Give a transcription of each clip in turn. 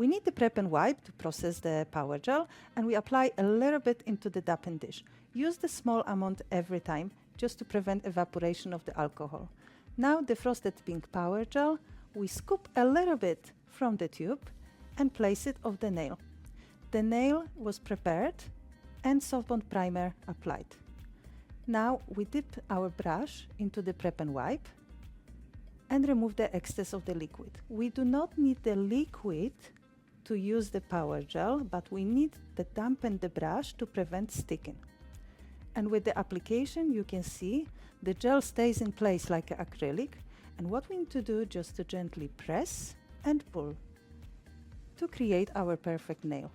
We need the prep and wipe to process the power gel, and we apply a little bit into the dampen dish. Use the small amount every time, just to prevent evaporation of the alcohol. Now the frosted pink power gel, we scoop a little bit from the tube and place it on the nail. The nail was prepared and soft bond primer applied. Now we dip our brush into the prep and wipe and remove the excess of the liquid. We do not need the liquid to use the power gel, but we need to dampen the brush to prevent sticking. And with the application, you can see the gel stays in place like acrylic. And what we need to do just to gently press and pull to create our perfect nail.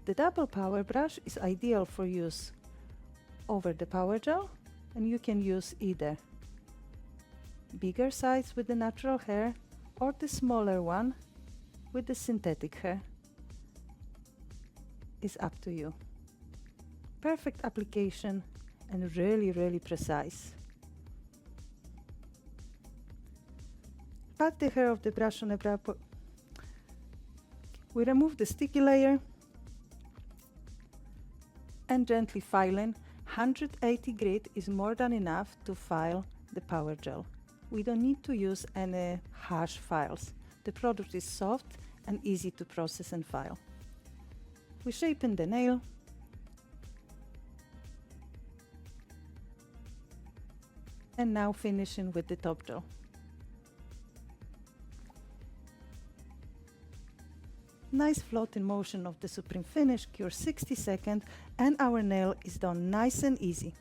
The double power brush is ideal for use over the power gel, and you can use either bigger size with the natural hair or the smaller one with the synthetic hair. Is up to you. Perfect application and really precise. Pat the hair of the brush on the brow. We remove the sticky layer and gently filing. 180 grit is more than enough to file the power gel. We don't need to use any harsh files. The product is soft and easy to process and file. We shapen the nail and now finishing with the top gel. Nice floating motion of the supreme finish, cure 60 seconds, and our nail is done nice and easy.